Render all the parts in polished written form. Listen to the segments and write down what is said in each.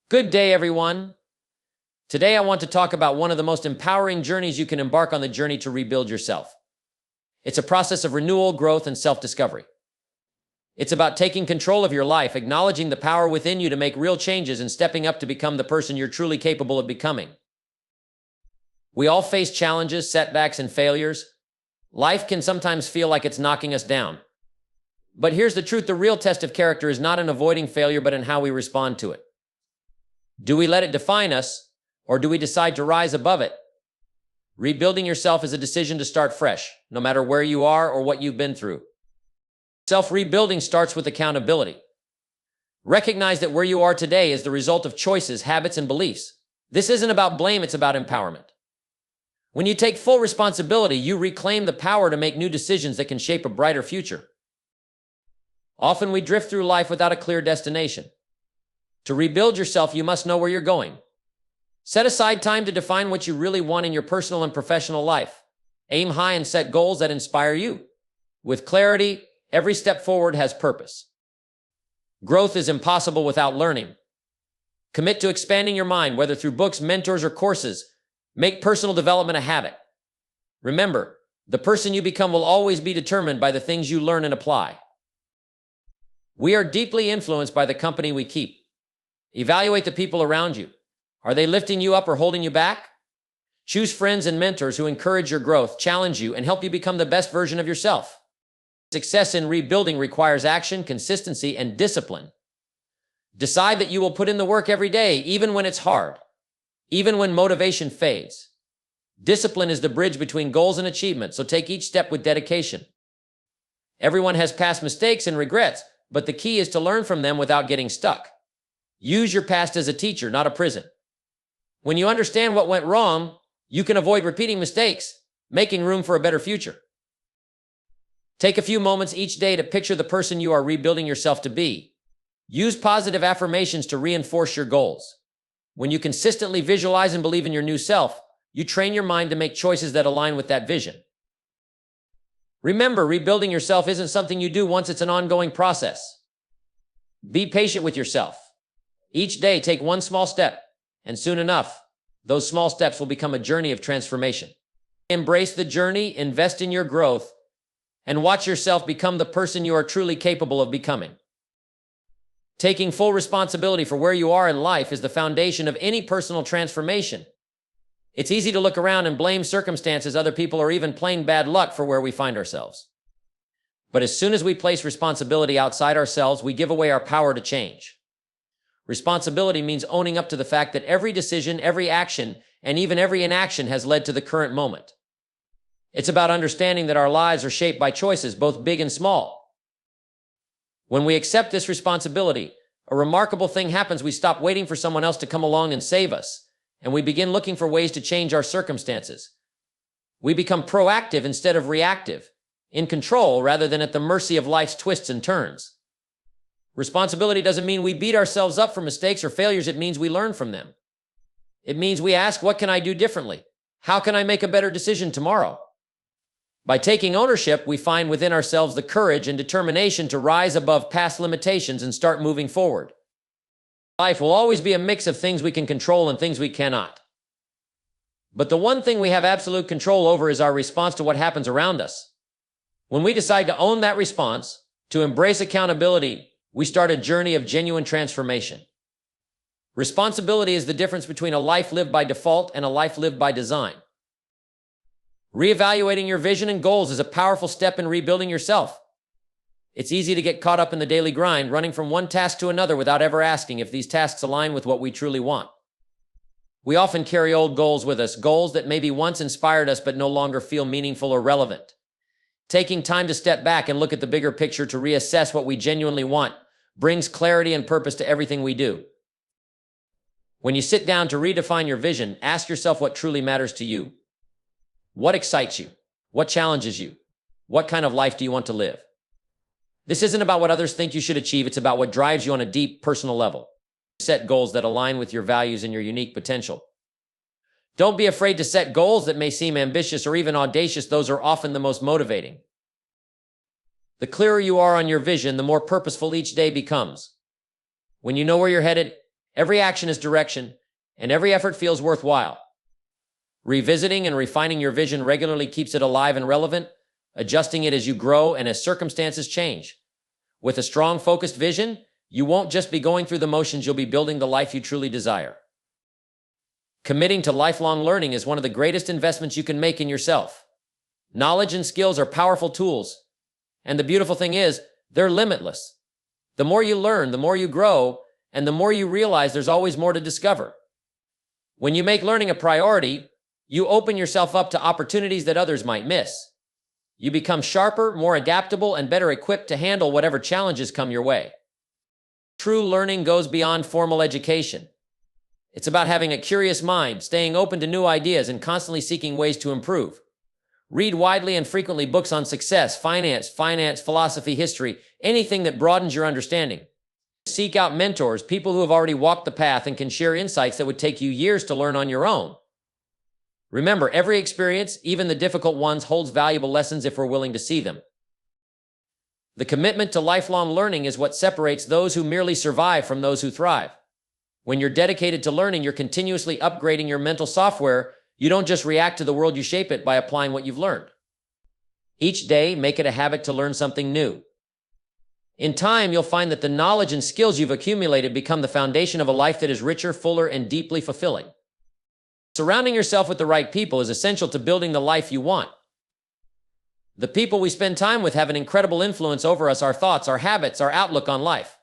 Good day, everyone. Today I want to talk about one of the most empowering journeys you can embark on, the journey to rebuild yourself. It's a process of renewal, growth, and self-discovery. It's about taking control of your life, acknowledging the power within you to make real changes, and stepping up to become the person you're truly capable of becoming. We all face challenges, setbacks, and failures. Life can sometimes feel like it's knocking us down. But here's the truth: the real test of character is not in avoiding failure, but in how we respond to it. Do we let it define us, or do we decide to rise above it? Rebuilding yourself is a decision to start fresh, no matter where you are or what you've been through. Self-rebuilding starts with accountability. Recognize that where you are today is the result of choices, habits, and beliefs. This isn't about blame, it's about empowerment. When you take full responsibility, you reclaim the power to make new decisions that can shape a brighter future. Often we drift through life without a clear destination. To rebuild yourself, you must know where you're going. Set aside time to define what you really want in your personal and professional life. Aim high and set goals that inspire you. With clarity, every step forward has purpose. Growth is impossible without learning. Commit to expanding your mind, whether through books, mentors, or courses. Make personal development a habit. Remember, the person you become will always be determined by the things you learn and apply. We are deeply influenced by the company we keep. Evaluate the people around you. Are they lifting you up or holding you back? Choose friends and mentors who encourage your growth, challenge you, and help you become the best version of yourself. Success in rebuilding requires action, consistency, and discipline. Decide that you will put in the work every day, even when it's hard, even when motivation fades. Discipline is the bridge between goals and achievement, so take each step with dedication. Everyone has past mistakes and regrets, but the key is to learn from them without getting stuck. Use your past as a teacher, not a prison. When you understand what went wrong, you can avoid repeating mistakes, making room for a better future. Take a few moments each day to picture the person you are rebuilding yourself to be. Use positive affirmations to reinforce your goals. When you consistently visualize and believe in your new self, you train your mind to make choices that align with that vision. Remember, rebuilding yourself isn't something you do once, it's an ongoing process. Be patient with yourself. Each day, take one small step, and soon enough, those small steps will become a journey of transformation. Embrace the journey, invest in your growth, and watch yourself become the person you are truly capable of becoming. Taking full responsibility for where you are in life is the foundation of any personal transformation. It's easy to look around and blame circumstances, other people, or even plain bad luck for where we find ourselves. But as soon as we place responsibility outside ourselves, we give away our power to change. Responsibility means owning up to the fact that every decision, every action, and even every inaction has led to the current moment. It's about understanding that our lives are shaped by choices, both big and small. When we accept this responsibility, a remarkable thing happens. We stop waiting for someone else to come along and save us, and we begin looking for ways to change our circumstances. We become proactive instead of reactive, in control rather than at the mercy of life's twists and turns. Responsibility doesn't mean we beat ourselves up for mistakes or failures. It means we learn from them. It means we ask, what can I do differently? How can I make a better decision tomorrow? By taking ownership, we find within ourselves the courage and determination to rise above past limitations and start moving forward. Life will always be a mix of things we can control and things we cannot. But the one thing we have absolute control over is our response to what happens around us. When we decide to own that response, to embrace accountability, we start a journey of genuine transformation. Responsibility is the difference between a life lived by default and a life lived by design. Reevaluating your vision and goals is a powerful step in rebuilding yourself. It's easy to get caught up in the daily grind, running from one task to another without ever asking if these tasks align with what we truly want. We often carry old goals with us, goals that maybe once inspired us but no longer feel meaningful or relevant. Taking time to step back and look at the bigger picture to reassess what we genuinely want brings clarity and purpose to everything we do. When you sit down to redefine your vision, ask yourself what truly matters to you. What excites you? What challenges you? What kind of life do you want to live? This isn't about what others think you should achieve, it's about what drives you on a deep personal level. Set goals that align with your values and your unique potential. Don't be afraid to set goals that may seem ambitious or even audacious. Those are often the most motivating. The clearer you are on your vision, the more purposeful each day becomes. When you know where you're headed, Every action is direction, and every effort feels worthwhile. Revisiting and refining your vision regularly keeps it alive and relevant, adjusting it as you grow and as circumstances change. With a strong, focused vision, you won't just be going through the motions, you'll be building the life you truly desire. Committing to lifelong learning is one of the greatest investments you can make in yourself. Knowledge and skills are powerful tools, and the beautiful thing is, they're limitless. The more you learn, the more you grow, and the more you realize there's always more to discover. When you make learning a priority, you open yourself up to opportunities that others might miss. You become sharper, more adaptable, and better equipped to handle whatever challenges come your way. True learning goes beyond formal education. It's about having a curious mind, staying open to new ideas, and constantly seeking ways to improve. Read widely and frequently books on success, finance, philosophy, history, anything that broadens your understanding. Seek out mentors, people who have already walked the path and can share insights that would take you years to learn on your own. Remember, every experience, even the difficult ones, holds valuable lessons if we're willing to see them. The commitment to lifelong learning is what separates those who merely survive from those who thrive. When you're dedicated to learning, you're continuously upgrading your mental software. You don't just react to the world, you shape it by applying what you've learned. Each day, make it a habit to learn something new. In time, you'll find that the knowledge and skills you've accumulated become the foundation of a life that is richer, fuller, and deeply fulfilling. Surrounding yourself with the right people is essential to building the life you want. The people we spend time with have an incredible influence over us, our thoughts, our habits, our outlook on life.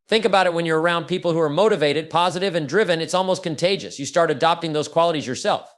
Think about it when you're around people who are motivated, positive, and driven, it's almost contagious. You start adopting those qualities yourself.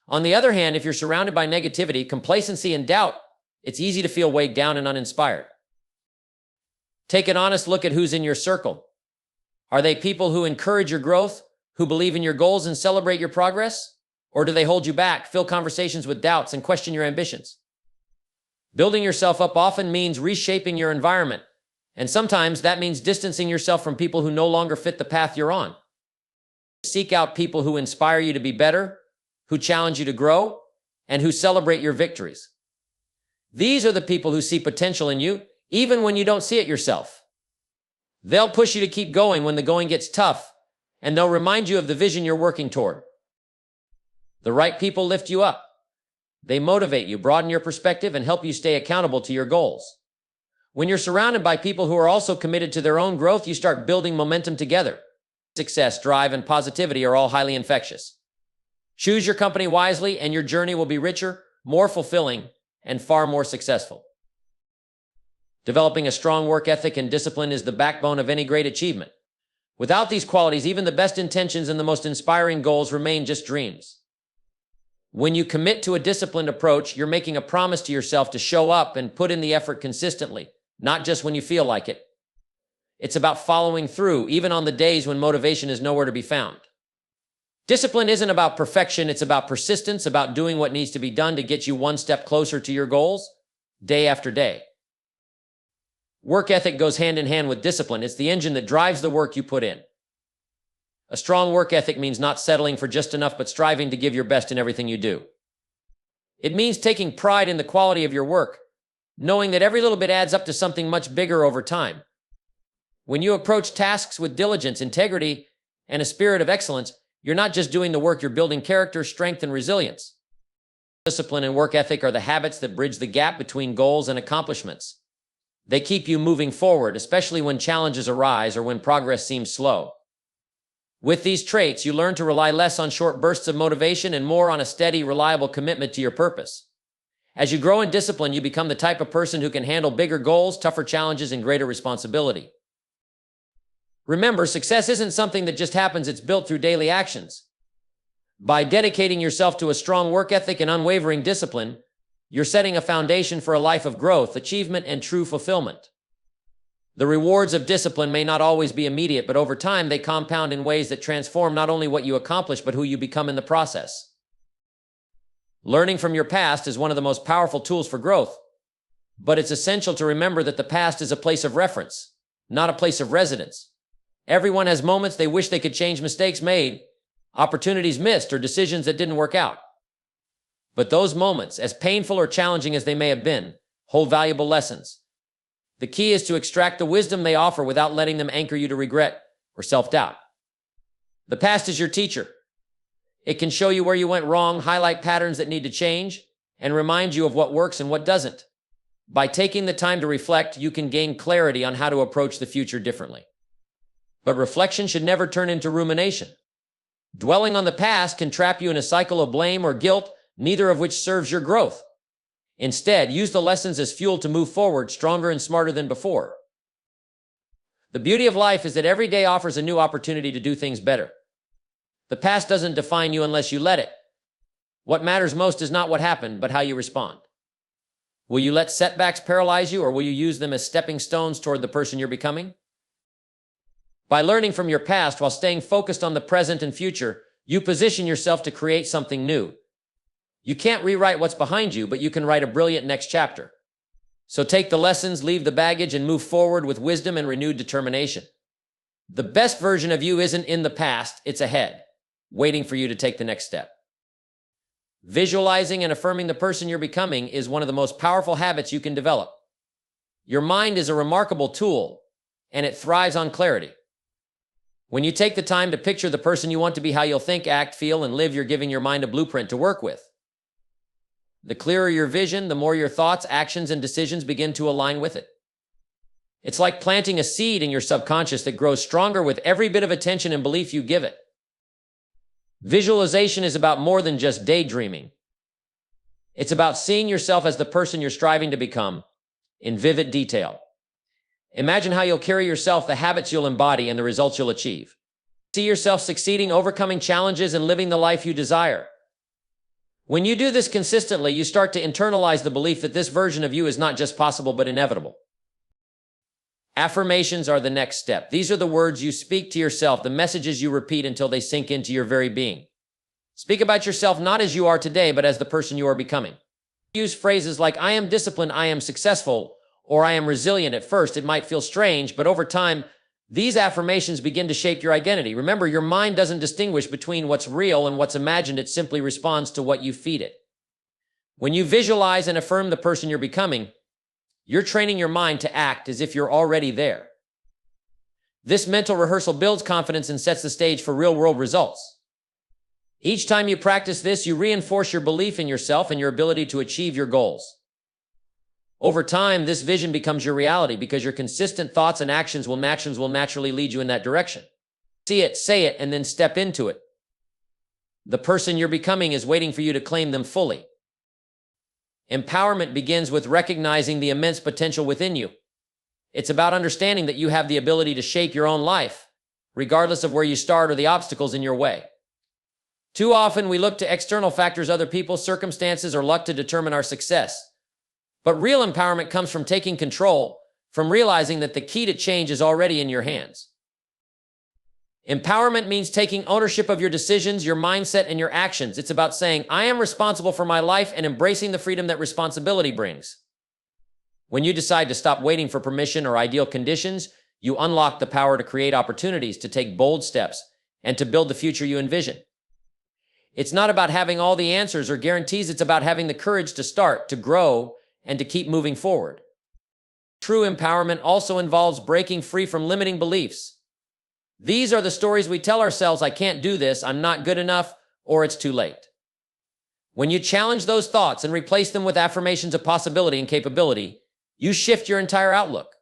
On the other hand, if you're surrounded by negativity, complacency, and doubt, it's easy to feel weighed down and uninspired. Take an honest look at who's in your circle. Are they people who encourage your growth, who believe in your goals and celebrate your progress? Or do they hold you back, fill conversations with doubts, and question your ambitions? Building yourself up often means reshaping your environment, and sometimes that means distancing yourself from people who no longer fit the path you're on. Seek out people who inspire you to be better, who challenge you to grow, and who celebrate your victories. These are the people who see potential in you, even when you don't see it yourself. They'll push you to keep going when the going gets tough, and they'll remind you of the vision you're working toward. The right people lift you up. They motivate you, broaden your perspective, and help you stay accountable to your goals. When you're surrounded by people who are also committed to their own growth, you start building momentum together. Success, drive, and positivity are all highly infectious. Choose your company wisely, and your journey will be richer, more fulfilling, and far more successful. Developing a strong work ethic and discipline is the backbone of any great achievement. Without these qualities, even the best intentions and the most inspiring goals remain just dreams. When you commit to a disciplined approach, you're making a promise to yourself to show up and put in the effort consistently, not just when you feel like it. It's about following through, even on the days when motivation is nowhere to be found. Discipline isn't about perfection, it's about persistence, about doing what needs to be done to get you one step closer to your goals, day after day. Work ethic goes hand in hand with discipline. It's the engine that drives the work you put in. A strong work ethic means not settling for just enough, but striving to give your best in everything you do. It means taking pride in the quality of your work, knowing that every little bit adds up to something much bigger over time. When you approach tasks with diligence, integrity, and a spirit of excellence, you're not just doing the work, you're building character, strength, and resilience. Discipline and work ethic are the habits that bridge the gap between goals and accomplishments. They keep you moving forward, especially when challenges arise or when progress seems slow. With these traits, you learn to rely less on short bursts of motivation and more on a steady, reliable commitment to your purpose. As you grow in discipline, you become the type of person who can handle bigger goals, tougher challenges, and greater responsibility. Remember, success isn't something that just happens, it's built through daily actions. By dedicating yourself to a strong work ethic and unwavering discipline, you're setting a foundation for a life of growth, achievement, and true fulfillment. The rewards of discipline may not always be immediate, but over time they compound in ways that transform not only what you accomplish, but who you become in the process. Learning from your past is one of the most powerful tools for growth, but it's essential to remember that the past is a place of reference, not a place of residence. Everyone has moments they wish they could change, mistakes made, opportunities missed, or decisions that didn't work out. But those moments, as painful or challenging as they may have been, hold valuable lessons. The key is to extract the wisdom they offer without letting them anchor you to regret or self-doubt. The past is your teacher. It can show you where you went wrong, highlight patterns that need to change, and remind you of what works and what doesn't. By taking the time to reflect, you can gain clarity on how to approach the future differently. But reflection should never turn into rumination. Dwelling on the past can trap you in a cycle of blame or guilt, neither of which serves your growth. Instead, use the lessons as fuel to move forward stronger and smarter than before. The beauty of life is that every day offers a new opportunity to do things better. The past doesn't define you unless you let it. What matters most is not what happened, but how you respond. Will you let setbacks paralyze you, or will you use them as stepping stones toward the person you're becoming? By learning from your past while staying focused on the present and future, you position yourself to create something new. You can't rewrite what's behind you, but you can write a brilliant next chapter. So take the lessons, leave the baggage, and move forward with wisdom and renewed determination. The best version of you isn't in the past, it's ahead, waiting for you to take the next step. Visualizing and affirming the person you're becoming is one of the most powerful habits you can develop. Your mind is a remarkable tool, and it thrives on clarity. When you take the time to picture the person you want to be, how you'll think, act, feel, and live, you're giving your mind a blueprint to work with. The clearer your vision, the more your thoughts, actions, and decisions begin to align with it. It's like planting a seed in your subconscious that grows stronger with every bit of attention and belief you give it. Visualization is about more than just daydreaming. It's about seeing yourself as the person you're striving to become in vivid detail. Imagine how you'll carry yourself, the habits you'll embody, and the results you'll achieve. See yourself succeeding, overcoming challenges, and living the life you desire. When you do this consistently, you start to internalize the belief that this version of you is not just possible, but inevitable. Affirmations are the next step. These are the words you speak to yourself, the messages you repeat until they sink into your very being. Speak about yourself not as you are today, but as the person you are becoming. Use phrases like, I am disciplined, I am successful, or I am resilient. At first, it might feel strange, but over time, these affirmations begin to shape your identity. Remember, your mind doesn't distinguish between what's real and what's imagined. It simply responds to what you feed it. When you visualize and affirm the person you're becoming, you're training your mind to act as if you're already there. This mental rehearsal builds confidence and sets the stage for real-world results. Each time you practice this, you reinforce your belief in yourself and your ability to achieve your goals. Over time, this vision becomes your reality because your consistent thoughts and actions will naturally lead you in that direction. See it, say it, and then step into it. The person you're becoming is waiting for you to claim them fully. Empowerment begins with recognizing the immense potential within you. It's about understanding that you have the ability to shape your own life, regardless of where you start or the obstacles in your way. Too often, we look to external factors, other people, circumstances, or luck to determine our success. But real empowerment comes from taking control, from realizing that the key to change is already in your hands. Empowerment means taking ownership of your decisions, your mindset, and your actions. It's about saying, I am responsible for my life, and embracing the freedom that responsibility brings. When you decide to stop waiting for permission or ideal conditions, you unlock the power to create opportunities, to take bold steps, and to build the future you envision. It's not about having all the answers or guarantees. It's about having the courage to start, to grow, and to keep moving forward. True empowerment also involves breaking free from limiting beliefs. These are the stories we tell ourselves: I can't do this, I'm not good enough, or it's too late. When you challenge those thoughts and replace them with affirmations of possibility and capability, you shift your entire outlook.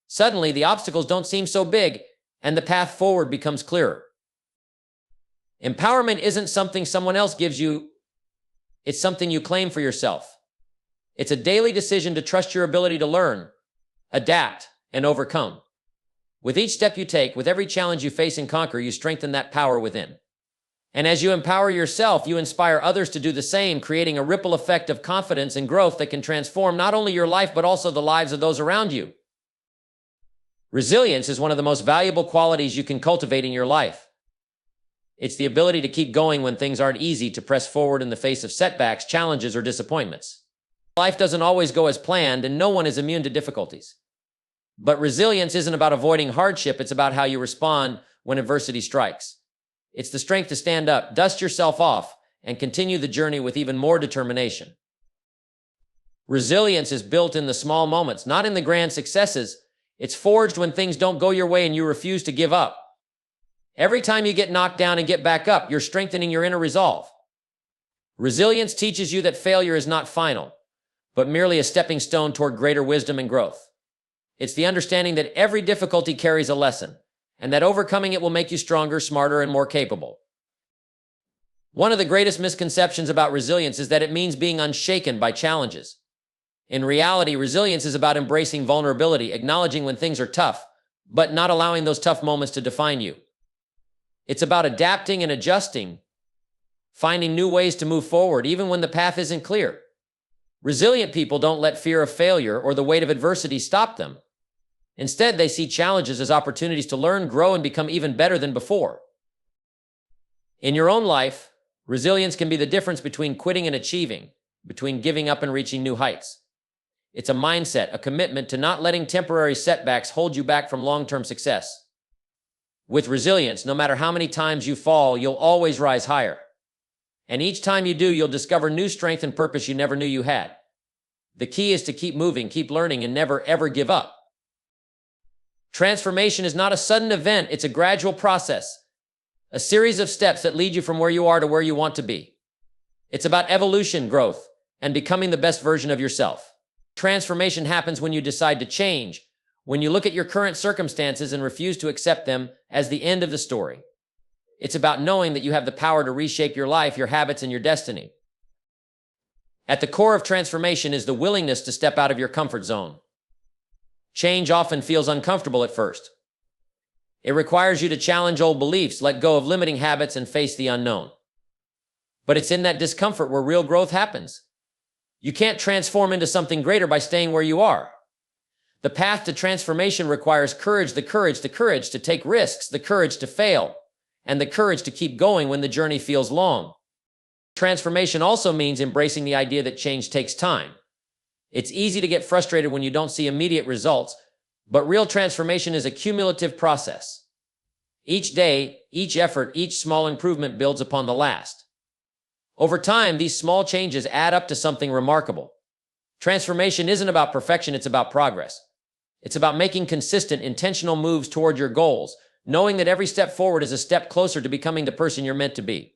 Suddenly, the obstacles don't seem so big, and the path forward becomes clearer. Empowerment isn't something someone else gives you, it's something you claim for yourself. It's a daily decision to trust your ability to learn, adapt, and overcome. With each step you take, with every challenge you face and conquer, you strengthen that power within. And as you empower yourself, you inspire others to do the same, creating a ripple effect of confidence and growth that can transform not only your life, but also the lives of those around you. Resilience is one of the most valuable qualities you can cultivate in your life. It's the ability to keep going when things aren't easy, to press forward in the face of setbacks, challenges, or disappointments. Life doesn't always go as planned, and no one is immune to difficulties. But resilience isn't about avoiding hardship, it's about how you respond when adversity strikes. It's the strength to stand up, dust yourself off, and continue the journey with even more determination. Resilience is built in the small moments, not in the grand successes. It's forged when things don't go your way and you refuse to give up. Every time you get knocked down and get back up, you're strengthening your inner resolve. Resilience teaches you that failure is not final, but merely a stepping stone toward greater wisdom and growth. It's the understanding that every difficulty carries a lesson, and that overcoming it will make you stronger, smarter, and more capable. One of the greatest misconceptions about resilience is that it means being unshaken by challenges. In reality, resilience is about embracing vulnerability, acknowledging when things are tough, but not allowing those tough moments to define you. It's about adapting and adjusting, finding new ways to move forward, even when the path isn't clear. Resilient people don't let fear of failure or the weight of adversity stop them. Instead, they see challenges as opportunities to learn, grow, and become even better than before. In your own life, resilience can be the difference between quitting and achieving, between giving up and reaching new heights. It's a mindset, a commitment to not letting temporary setbacks hold you back from long-term success. With resilience, no matter how many times you fall, you'll always rise higher. And each time you do, you'll discover new strength and purpose you never knew you had. The key is to keep moving, keep learning, and never, ever give up. Transformation is not a sudden event, it's a gradual process, a series of steps that lead you from where you are to where you want to be. It's about evolution, growth, and becoming the best version of yourself. Transformation happens when you decide to change, when you look at your current circumstances and refuse to accept them as the end of the story. It's about knowing that you have the power to reshape your life, your habits, and your destiny. At the core of transformation is the willingness to step out of your comfort zone. Change often feels uncomfortable at first. It requires you to challenge old beliefs, let go of limiting habits, and face the unknown. But it's in that discomfort where real growth happens. You can't transform into something greater by staying where you are. The path to transformation requires courage, the courage to take risks, the courage to fail, and the courage to keep going when the journey feels long. Transformation also means embracing the idea that change takes time. It's easy to get frustrated when you don't see immediate results, but real transformation is a cumulative process. Each day, each effort, each small improvement builds upon the last. Over time, these small changes add up to something remarkable. Transformation isn't about perfection, it's about progress. It's about making consistent, intentional moves toward your goals, knowing that every step forward is a step closer to becoming the person you're meant to be.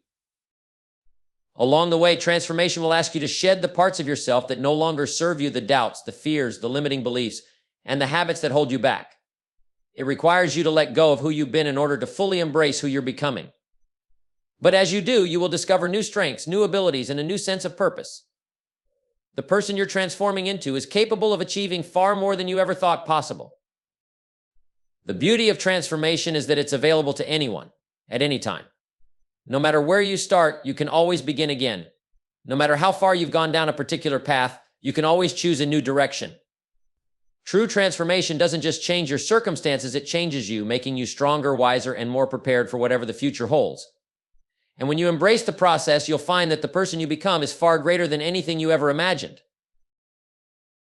Along the way, transformation will ask you to shed the parts of yourself that no longer serve you, the doubts, the fears, the limiting beliefs, and the habits that hold you back. It requires you to let go of who you've been in order to fully embrace who you're becoming. But as you do, you will discover new strengths, new abilities, and a new sense of purpose. The person you're transforming into is capable of achieving far more than you ever thought possible. The beauty of transformation is that it's available to anyone, at any time. No matter where you start, you can always begin again. No matter how far you've gone down a particular path, you can always choose a new direction. True transformation doesn't just change your circumstances, it changes you, making you stronger, wiser, and more prepared for whatever the future holds. And when you embrace the process, you'll find that the person you become is far greater than anything you ever imagined.